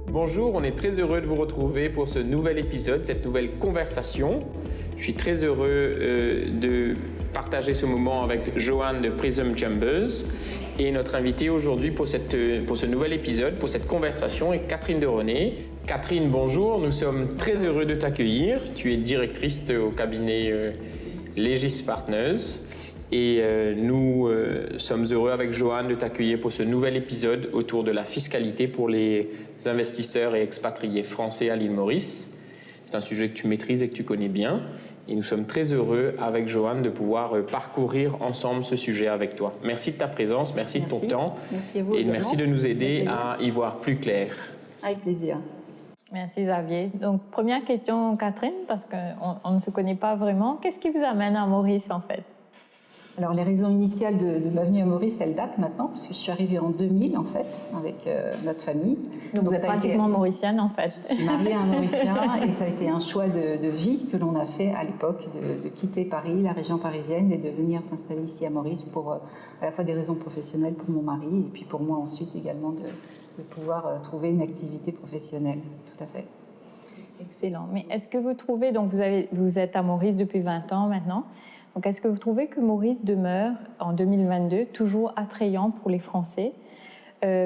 Bonjour, on est très heureux de vous retrouver pour ce nouvel épisode, cette nouvelle conversation. Je suis très heureux de partager ce moment avec Joanne de Prism Chambers et notre invitée aujourd'hui pour ce nouvel épisode, pour cette conversation est Catherine de René. Catherine, bonjour, nous sommes très heureux de t'accueillir. Tu es directrice au cabinet Legis Partners. Et nous sommes heureux avec Joanne de t'accueillir pour ce nouvel épisode autour de la fiscalité pour les investisseurs et expatriés français à l'île Maurice. C'est un sujet que tu maîtrises et que tu connais bien. Et nous sommes très heureux avec Joanne de pouvoir parcourir ensemble ce sujet avec toi. Merci de ta présence, merci de ton temps. Merci à vous. Et merci de nous aider à y voir plus clair. Avec plaisir. Merci Xavier. Donc, première question, Catherine, parce qu'on ne se connaît pas vraiment. Qu'est-ce qui vous amène à Maurice, en fait? Alors, les raisons initiales de ma venue à Maurice, elles datent maintenant, puisque je suis arrivée en 2000, en fait, avec notre famille. Donc vous êtes pratiquement mauricienne, en fait. Je suis mariée à un Mauricien, et ça a été un choix de vie que l'on a fait à l'époque, de quitter Paris, la région parisienne, et de venir s'installer ici à Maurice pour à la fois des raisons professionnelles pour mon mari, et puis pour moi ensuite également de pouvoir trouver une activité professionnelle. Tout à fait. Excellent. Mais est-ce que vous trouvez, donc vous êtes à Maurice depuis 20 ans maintenant, donc est-ce que vous trouvez que Maurice demeure en 2022 toujours attrayant pour les Français,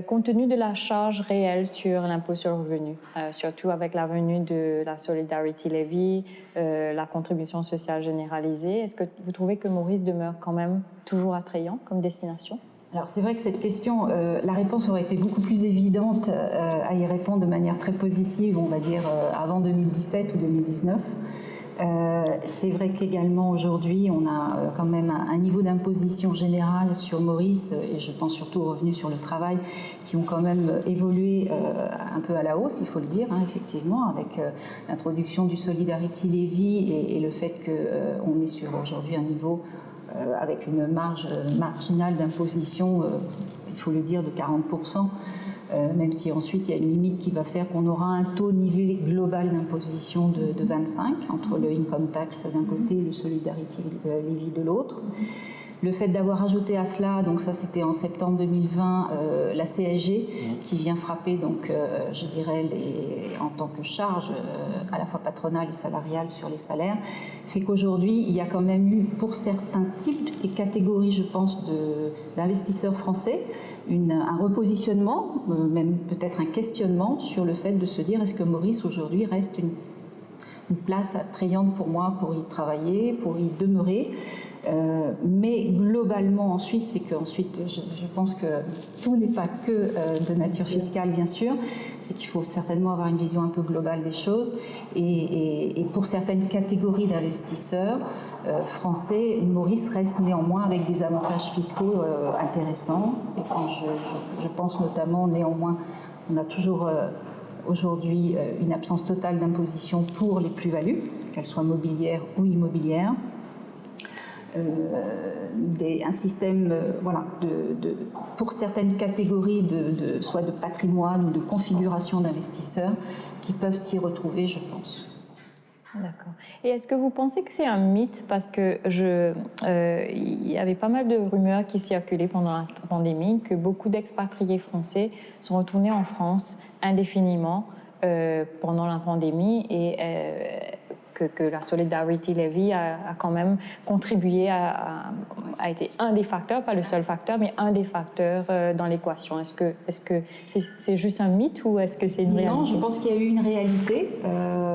compte tenu de la charge réelle sur l'impôt sur le revenu, surtout avec la venue de la Solidarity Levy, la contribution sociale généralisée? Est-ce que vous trouvez que Maurice demeure quand même toujours attrayant comme destination? Alors c'est vrai que cette question, la réponse aurait été beaucoup plus évidente à y répondre de manière très positive, on va dire avant 2017 ou 2019. C'est vrai qu'également aujourd'hui, on a quand même un niveau d'imposition générale sur Maurice, et je pense surtout aux revenus sur le travail, qui ont quand même évolué un peu à la hausse, il faut le dire, effectivement, avec l'introduction du Solidarity Levy et le fait qu'on est sur aujourd'hui un niveau avec une marge marginale d'imposition, il faut le dire, de 40%. Même si ensuite il y a une limite qui va faire qu'on aura un taux nivelé global d'imposition de 25 entre le income tax d'un côté et le solidarity levy de l'autre. Le fait d'avoir ajouté à cela, donc ça c'était en septembre 2020, la CSG qui vient frapper, donc je dirais en tant que charge à la fois patronale et salariale sur les salaires, fait qu'aujourd'hui il y a quand même eu pour certains types et catégories, je pense, d'investisseurs français, un repositionnement, même peut-être un questionnement sur le fait de se dire est-ce que Maurice aujourd'hui reste une place attrayante pour moi pour y travailler, pour y demeurer. Mais globalement ensuite, c'est que ensuite, je pense que tout n'est pas que de nature fiscale, bien sûr. C'est qu'il faut certainement avoir une vision un peu globale des choses. Et pour certaines catégories d'investisseurs français, Maurice reste néanmoins avec des avantages fiscaux intéressants. Et quand je pense notamment, néanmoins, on a toujours aujourd'hui une absence totale d'imposition pour les plus-values, qu'elles soient mobilières ou immobilières. Un système pour certaines catégories soit de patrimoine ou de configuration d'investisseurs qui peuvent s'y retrouver, je pense. D'accord. Et est-ce que vous pensez que c'est un mythe? Parce que il y avait pas mal de rumeurs qui circulaient pendant la pandémie que beaucoup d'expatriés français sont retournés en France indéfiniment pendant la pandémie et que la Solidarity Levy a quand même contribué, a été un des facteurs, pas le seul facteur, mais un des facteurs dans l'équation. Est-ce que c'est juste un mythe ou est-ce que c'est une réalité? Non, je pense qu'il y a eu une réalité,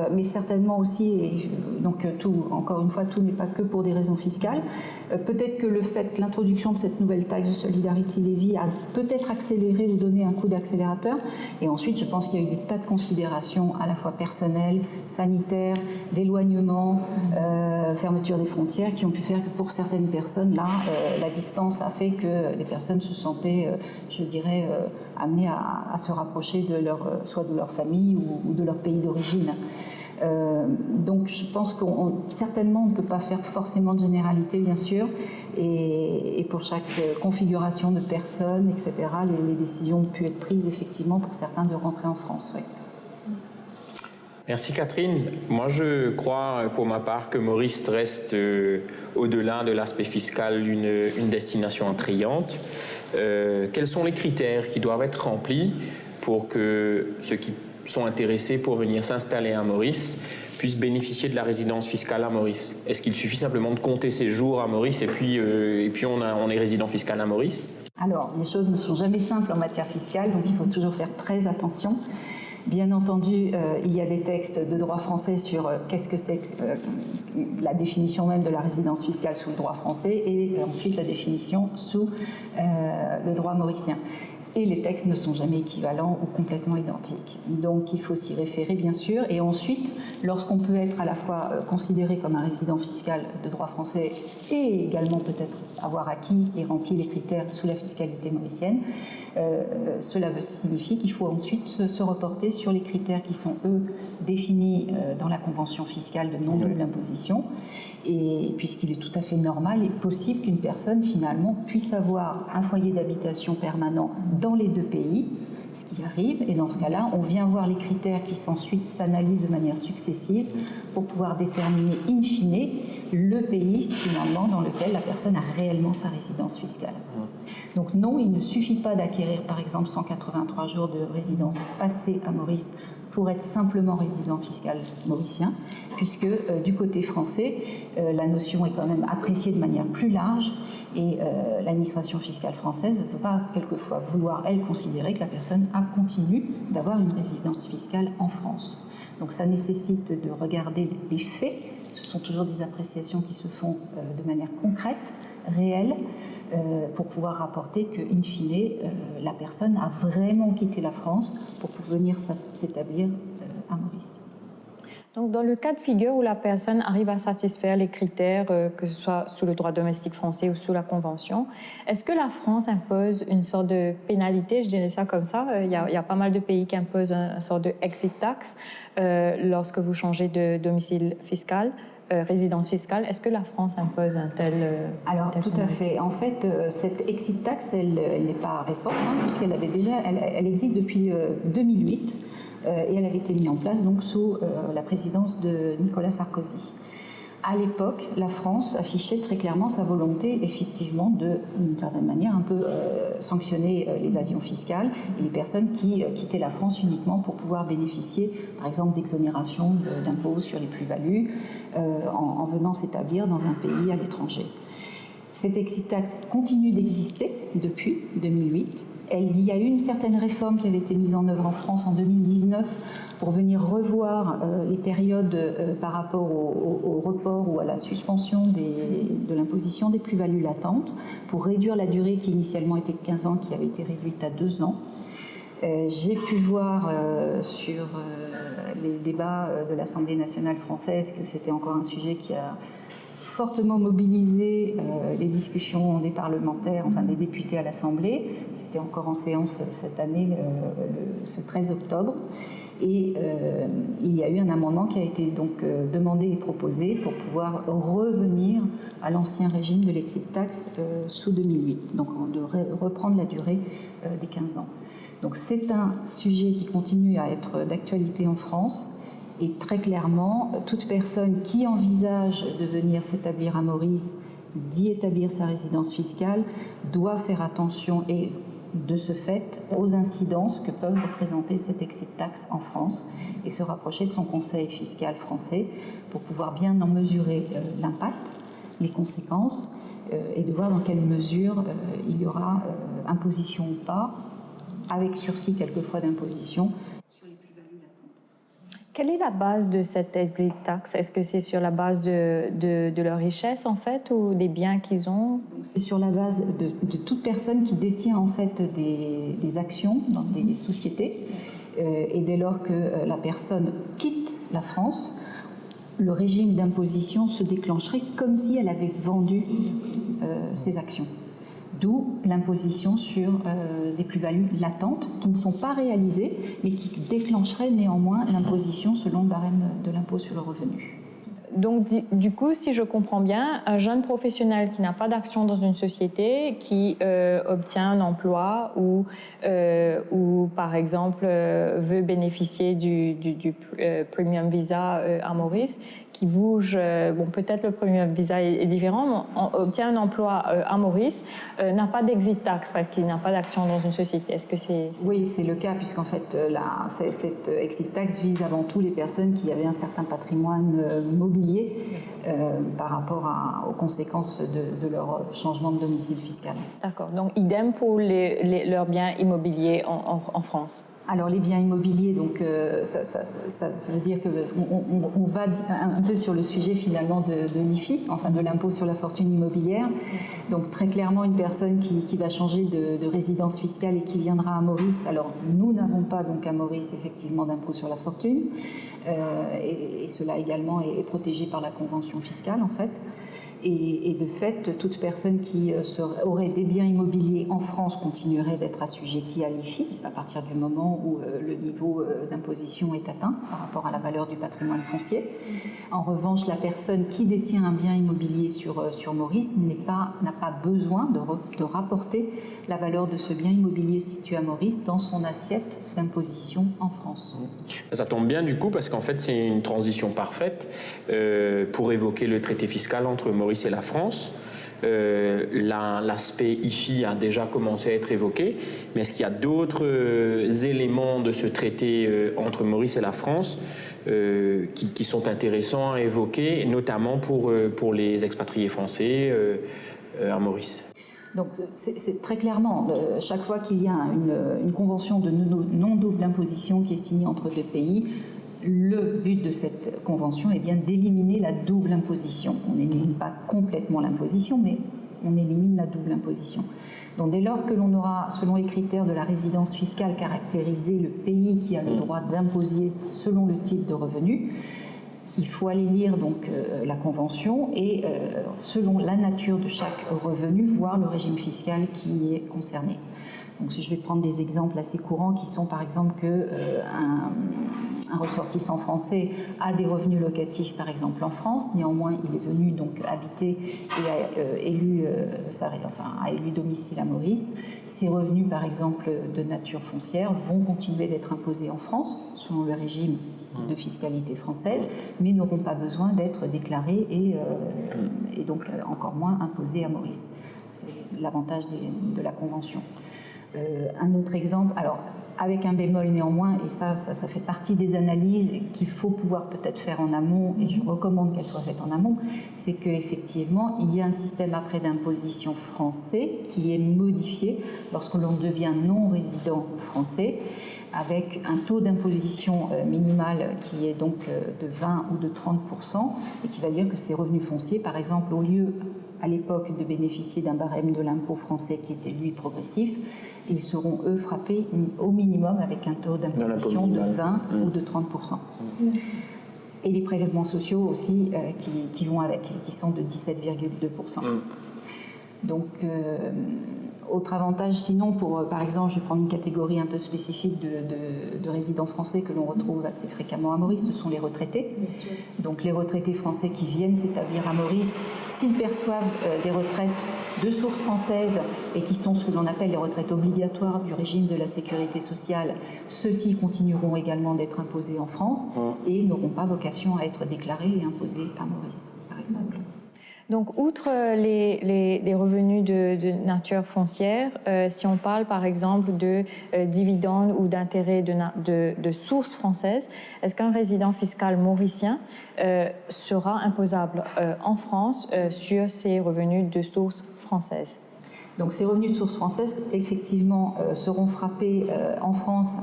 mais certainement aussi, et donc encore une fois, tout n'est pas que pour des raisons fiscales. Peut-être que l'introduction de cette nouvelle taxe de Solidarity Levy a peut-être accéléré ou donné un coup d'accélérateur. Et ensuite, je pense qu'il y a eu des tas de considérations à la fois personnelles, sanitaires, d'éloignement, fermeture des frontières, qui ont pu faire que pour certaines personnes, là, la distance a fait que les personnes se sentaient, je dirais, amenées à se rapprocher soit de leur famille ou de leur pays d'origine. Donc je pense certainement on ne peut pas faire forcément de généralité, bien sûr, et pour chaque configuration de personnes, etc., les décisions ont pu être prises effectivement pour certains de rentrer en France. Oui. Merci Catherine. Moi je crois pour ma part que Maurice reste au-delà de l'aspect fiscal une destination attrayante. Quels sont les critères qui doivent être remplis pour que ceux qui sont intéressés pour venir s'installer à Maurice puissent bénéficier de la résidence fiscale à Maurice? Est-ce qu'il suffit simplement de compter ses jours à Maurice et puis on est résident fiscal à Maurice? Alors, les choses ne sont jamais simples en matière fiscale, donc il faut toujours faire très attention. Bien entendu, il y a des textes de droit français sur qu'est-ce que c'est la définition même de la résidence fiscale sous le droit français et ensuite la définition sous le droit mauricien. Et les textes ne sont jamais équivalents ou complètement identiques. Donc il faut s'y référer bien sûr. Et ensuite, lorsqu'on peut être à la fois considéré comme un résident fiscal de droit français et également peut-être avoir acquis et rempli les critères sous la fiscalité mauricienne, cela signifie qu'il faut ensuite se reporter sur les critères qui sont eux définis dans la convention fiscale de non-double imposition. Et puisqu'il est tout à fait normal et possible qu'une personne finalement puisse avoir un foyer d'habitation permanent dans les deux pays, ce qui arrive, et dans ce cas-là, on vient voir les critères qui ensuite s'analysent de manière successive pour pouvoir déterminer in fine le pays finalement dans lequel la personne a réellement sa résidence fiscale. Donc non, il ne suffit pas d'acquérir par exemple 183 jours de résidence passée à Maurice pour être simplement résident fiscal mauricien, puisque du côté français, la notion est quand même appréciée de manière plus large et l'administration fiscale française va quelquefois vouloir, elle, considérer que la personne a continué d'avoir une résidence fiscale en France. Donc ça nécessite de regarder les faits, ce sont toujours des appréciations qui se font de manière concrète, réelle, pour pouvoir rapporter que, in fine, la personne a vraiment quitté la France pour venir s'établir à Maurice. Donc, dans le cas de figure où la personne arrive à satisfaire les critères, que ce soit sous le droit domestique français ou sous la Convention, est-ce que la France impose une sorte de pénalité, je dirais ça comme ça? Il y a pas mal de pays qui imposent une sorte de exit tax lorsque vous changez de domicile fiscal. Résidence fiscale, est-ce que la France impose un tel... Alors, tout à fait. En fait, cette exit tax, elle n'est pas récente, puisqu'elle avait déjà, elle existe depuis 2008, et elle avait été mise en place donc sous la présidence de Nicolas Sarkozy. À l'époque, la France affichait très clairement sa volonté, effectivement, de, d'une certaine manière, un peu sanctionner l'évasion fiscale et les personnes qui quittaient la France uniquement pour pouvoir bénéficier, par exemple, d'exonération d'impôts sur les plus-values en venant s'établir dans un pays à l'étranger. Cette exit tax continue d'exister depuis 2008. Il y a eu une certaine réforme qui avait été mise en œuvre en France en 2019 pour venir revoir les périodes par rapport au report ou à la suspension de l'imposition des plus-values latentes pour réduire la durée qui initialement était de 15 ans, qui avait été réduite à 2 ans. J'ai pu voir sur les débats de l'Assemblée nationale française que c'était encore un sujet qui a fortement mobilisé les discussions des parlementaires, enfin des députés à l'Assemblée. C'était encore en séance cette année, ce 13 octobre. Et il y a eu un amendement qui a été donc demandé et proposé pour pouvoir revenir à l'ancien régime de l'exit tax sous 2008, donc de reprendre la durée des 15 ans. Donc c'est un sujet qui continue à être d'actualité en France. Et très clairement, toute personne qui envisage de venir s'établir à Maurice, d'y établir sa résidence fiscale, doit faire attention et, de ce fait, aux incidences que peuvent représenter cette exit tax en France et se rapprocher de son conseil fiscal français pour pouvoir bien en mesurer l'impact, les conséquences et de voir dans quelle mesure il y aura imposition ou pas, avec sursis quelquefois d'imposition. Quelle est la base de cette exit tax? Est-ce que c'est sur la base de leur richesse, en fait, ou des biens qu'ils ont? C'est sur la base de toute personne qui détient, en fait, des actions dans des sociétés. Et dès lors que la personne quitte la France, le régime d'imposition se déclencherait comme si elle avait vendu ses actions. D'où l'imposition sur des plus-values latentes qui ne sont pas réalisées, mais qui déclencheraient néanmoins l'imposition selon le barème de l'impôt sur le revenu. Donc, du coup, si je comprends bien, un jeune professionnel qui n'a pas d'action dans une société, qui obtient un emploi ou par exemple, veut bénéficier du Premium Visa à Maurice, qui bouge, bon, peut-être le Premium Visa est différent, mais obtient un emploi à Maurice, n'a pas d'exit tax parce qu'il n'a pas d'action dans une société. Est-ce que c'est... Oui, c'est le cas, puisqu'en fait, cette exit tax vise avant tout les personnes qui avaient un certain patrimoine mobilier par rapport aux conséquences de leur changement de domicile fiscal. D'accord. Donc, idem pour leurs biens immobiliers en France. Alors les biens immobiliers, donc ça veut dire qu'on va un peu sur le sujet finalement de l'IFI, enfin de l'impôt sur la fortune immobilière. Donc très clairement une personne qui va changer de résidence fiscale et qui viendra à Maurice. Alors nous n'avons pas donc à Maurice effectivement d'impôt sur la fortune et cela également est protégé par la convention fiscale en fait. Et de fait, toute personne qui aurait des biens immobiliers en France continuerait d'être assujettie à l'IFI à partir du moment où le niveau d'imposition est atteint par rapport à la valeur du patrimoine foncier. En revanche, la personne qui détient un bien immobilier sur Maurice n'a pas besoin de rapporter la valeur de ce bien immobilier situé à Maurice dans son assiette d'imposition en France. Ça tombe bien du coup parce qu'en fait c'est une transition parfaite pour évoquer le traité fiscal entre Maurice et la France. L'aspect IFI a déjà commencé à être évoqué, mais est-ce qu'il y a d'autres éléments de ce traité entre Maurice et la France qui sont intéressants à évoquer, notamment pour les expatriés français à Maurice? Donc c'est très clairement, chaque fois qu'il y a une convention de non-double imposition qui est signée entre deux pays, le but de cette convention est bien d'éliminer la double imposition. On n'élimine pas complètement l'imposition, mais on élimine la double imposition. Donc dès lors que l'on aura, selon les critères de la résidence fiscale, caractérisé le pays qui a le droit d'imposer selon le type de revenu, il faut aller lire donc la convention et selon la nature de chaque revenu, voir le régime fiscal qui est concerné. Donc si je vais prendre des exemples assez courants qui sont par exemple un ressortissant français a des revenus locatifs par exemple en France, néanmoins il est venu donc habiter et a élu domicile à Maurice. Ses revenus par exemple de nature foncière vont continuer d'être imposés en France selon le régime de fiscalité française, mais n'auront pas besoin d'être déclarés et donc encore moins imposés à Maurice. C'est l'avantage de la Convention. Un autre exemple, alors avec un bémol néanmoins, et ça fait partie des analyses qu'il faut pouvoir peut-être faire en amont, et je recommande qu'elles soient faites en amont, c'est qu'effectivement, il y a un système après d'imposition français qui est modifié lorsque l'on devient non-résident français, avec un taux d'imposition minimal qui est donc de 20 ou de 30%, et qui va dire que ces revenus fonciers, par exemple, au lieu à l'époque de bénéficier d'un barème de l'impôt français qui était lui progressif, ils seront eux frappés au minimum avec un taux d'imposition de 20 ou de 30%. Et les prélèvements sociaux aussi qui vont avec, qui sont de 17,2%. Donc, autre avantage, sinon, par exemple, je vais prendre une catégorie un peu spécifique de résidents français que l'on retrouve assez fréquemment à Maurice, ce sont les retraités. Donc les retraités français qui viennent s'établir à Maurice, s'ils perçoivent des retraites de source française et qui sont ce que l'on appelle les retraites obligatoires du régime de la sécurité sociale, ceux-ci continueront également d'être imposés en France et n'auront pas vocation à être déclarés et imposés à Maurice, par exemple. Donc, outre les revenus de nature foncière, si on parle par exemple de dividendes ou d'intérêts de source française, est-ce qu'un résident fiscal mauricien sera imposable en France sur ses revenus de source française? Donc ces revenus de source française, effectivement, seront frappés en France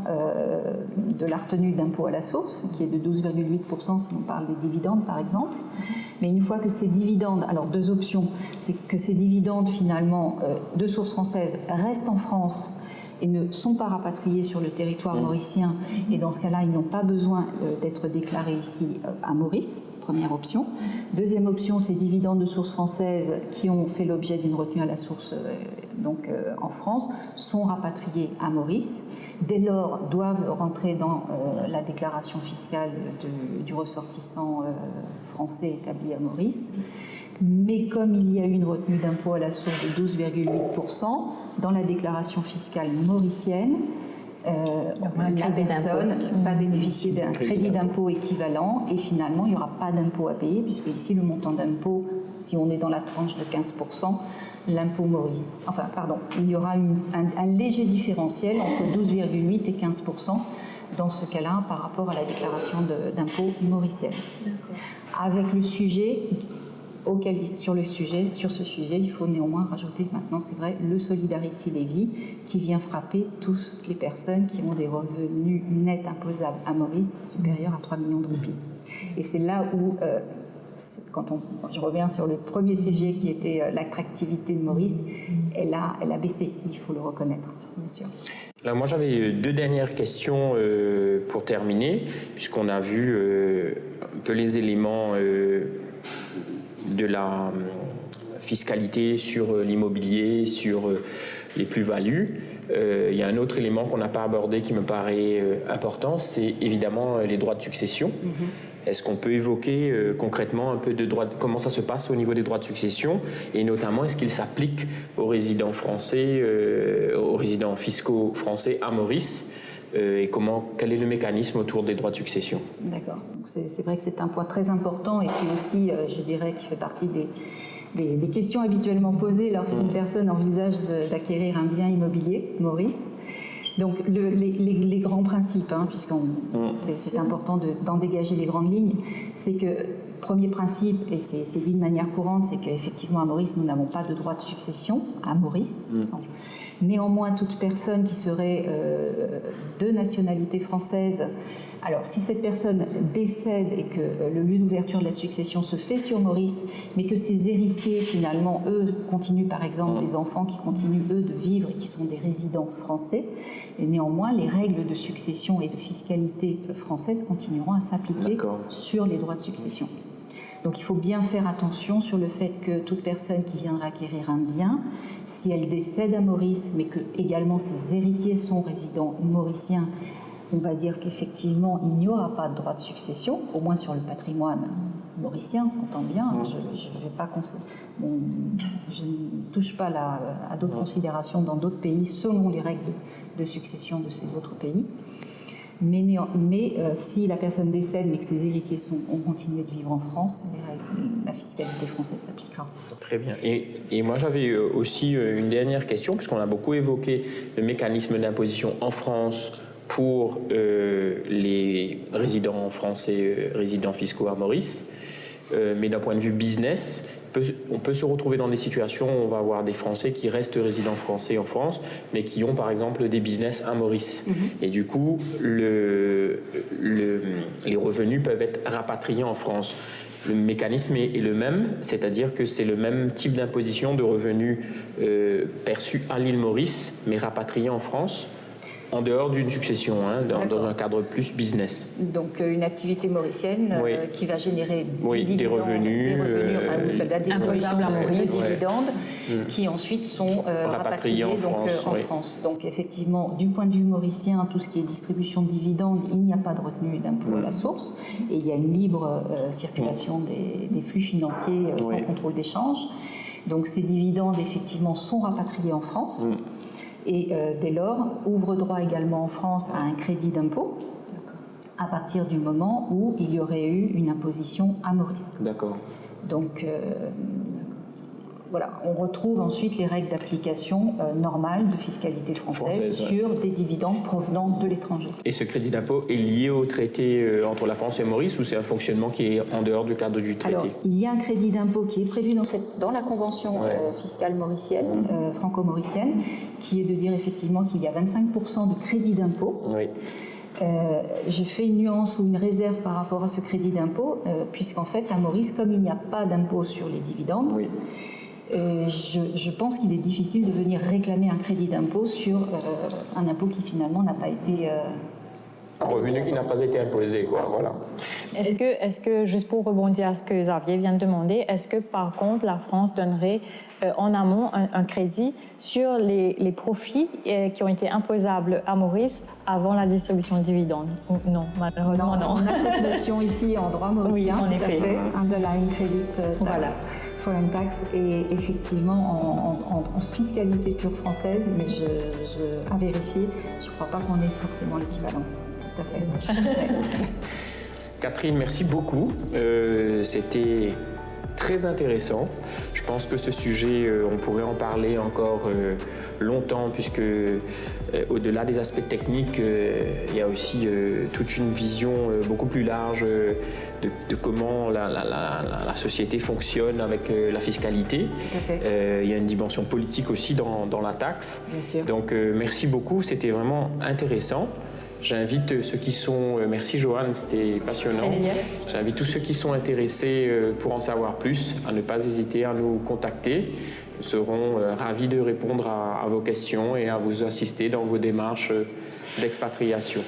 de la retenue d'impôt à la source, qui est de 12,8% si on parle des dividendes, par exemple. Mais une fois que ces dividendes, alors deux options, c'est que ces dividendes, finalement, de source française restent en France et ne sont pas rapatriés sur le territoire mauricien. Et dans ce cas-là, ils n'ont pas besoin d'être déclarés ici à Maurice première option. Deuxième option, ces dividendes de source française qui ont fait l'objet d'une retenue à la source en France sont rapatriés à Maurice. Dès lors, doivent rentrer dans la déclaration fiscale du ressortissant français établi à Maurice. Mais comme il y a eu une retenue d'impôt à la source de 12,8%, dans la déclaration fiscale mauricienne, la personne va bénéficier d'un crédit d'impôt équivalent et finalement il n'y aura pas d'impôt à payer puisque ici le montant d'impôt, si on est dans la tranche de 15%, l'impôt Maurice, il y aura un léger différentiel entre 12,8 et 15% dans ce cas-là par rapport à la déclaration d'impôt mauricienne. Avec le sujet sur ce sujet, il faut néanmoins rajouter maintenant, c'est vrai, le Solidarity Levy qui vient frapper toutes les personnes qui ont des revenus nets imposables à Maurice supérieurs à 3 millions de roupies. Et c'est là où, je reviens sur le premier sujet qui était l'attractivité de Maurice, elle a baissé, il faut le reconnaître, bien sûr. Alors moi j'avais deux dernières questions pour terminer, puisqu'on a vu un peu les éléments de la fiscalité sur l'immobilier, sur les plus-values. Il y a un autre élément qu'on n'a pas abordé qui me paraît important, c'est évidemment les droits de succession. Est-ce qu'on peut évoquer concrètement un peu de droits, comment ça se passe au niveau des droits de succession et notamment est-ce qu'ils s'appliquent aux résidents français, aux résidents fiscaux français à Maurice et quel est le mécanisme autour des droits de succession? D'accord. C'est vrai que c'est un point très important et qui aussi, je dirais, qui fait partie des questions habituellement posées lorsqu'une personne envisage d'acquérir un bien immobilier, Maurice. Donc les grands principes, c'est important d'en dégager les grandes lignes, c'est que, premier principe, et c'est dit de manière courante, c'est qu'effectivement à Maurice, nous n'avons pas de droit de succession, à Maurice. Néanmoins, toute personne qui serait de nationalité française, alors si cette personne décède et que le lieu d'ouverture de la succession se fait sur Maurice, mais que ses héritiers, finalement, eux, continuent, par exemple, des enfants qui continuent, eux, de vivre et qui sont des résidents français, et néanmoins, les règles de succession et de fiscalité françaises continueront à s'appliquer sur les droits de succession. Donc il faut bien faire attention sur le fait que toute personne qui viendra acquérir un bien, si elle décède à Maurice, mais que également ses héritiers sont résidents mauriciens, on va dire qu'effectivement il n'y aura pas de droit de succession, au moins sur le patrimoine mauricien, s'entend bien. Je ne touche pas à d'autres considérations dans d'autres pays selon les règles de succession de ces autres pays. Mais si la personne décède mais que ses héritiers ont continué de vivre en France, la fiscalité française s'appliquera. Très bien. Et moi j'avais aussi une dernière question, puisqu'on a beaucoup évoqué le mécanisme d'imposition en France pour les résidents français, résidents fiscaux à Maurice. Mais d'un point de vue business, on peut se retrouver dans des situations où on va avoir des Français qui restent résidents français en France, mais qui ont par exemple des business à Maurice. Et du coup, les revenus peuvent être rapatriés en France. Le mécanisme est le même, c'est-à-dire que c'est le même type d'imposition de revenus perçus à l'île Maurice, mais rapatriés en France. En dehors d'une succession, dans un cadre plus business. Donc une activité mauricienne qui va générer des revenus, la distribution de dividendes qui ensuite sont rapatriés en France. Donc effectivement, du point de vue mauricien, tout ce qui est distribution de dividendes, il n'y a pas de retenue d'impôt à la source et il y a une libre circulation des flux financiers sans contrôle d'échange. Donc ces dividendes effectivement sont rapatriés en France. Et dès lors, ouvre droit également en France à un crédit d'impôt à partir du moment où il y aurait eu une imposition à Maurice. D'accord. Donc voilà, on retrouve ensuite les règles d'application normales de fiscalité française sur des dividendes provenant de l'étranger. Et ce crédit d'impôt est lié au traité entre la France et Maurice ou c'est un fonctionnement qui est en dehors du cadre du traité? Alors, il y a un crédit d'impôt qui est prévu dans la convention fiscale mauricienne, franco-mauricienne, qui est de dire effectivement qu'il y a 25% de crédit d'impôt. Je fais une nuance ou une réserve par rapport à ce crédit d'impôt, puisqu'en fait, à Maurice, comme il n'y a pas d'impôt sur les dividendes, je pense qu'il est difficile de venir réclamer un crédit d'impôt sur un impôt qui finalement n'a pas été Un revenu qui n'a pas été imposé, quoi, voilà. Est-ce que, juste pour rebondir à ce que Xavier vient de demander, est-ce que par contre la France donnerait en amont un crédit sur les profits qui ont été imposables à Maurice avant la distribution de dividendes? Non, malheureusement non. On a cette notion ici en droit mauricien, Oui, en tout à effet. fait, underlying credit tax, Voilà. foreign tax, et effectivement en fiscalité pure française, mais à vérifier, je ne crois pas qu'on ait forcément l'équivalent. Tout à fait. Catherine, merci beaucoup. C'était très intéressant. Je pense que ce sujet, on pourrait en parler encore longtemps, puisque au-delà des aspects techniques, il y a aussi toute une vision beaucoup plus large de comment la société fonctionne avec la fiscalité. Tout à fait. Il y a une dimension politique aussi dans la taxe. Bien sûr. Donc merci beaucoup, c'était vraiment intéressant. J'invite ceux qui sont... merci Joanne, c'était passionnant. J'invite tous ceux qui sont intéressés pour en savoir plus à ne pas hésiter à nous contacter. Nous serons ravis de répondre à vos questions et à vous assister dans vos démarches d'expatriation.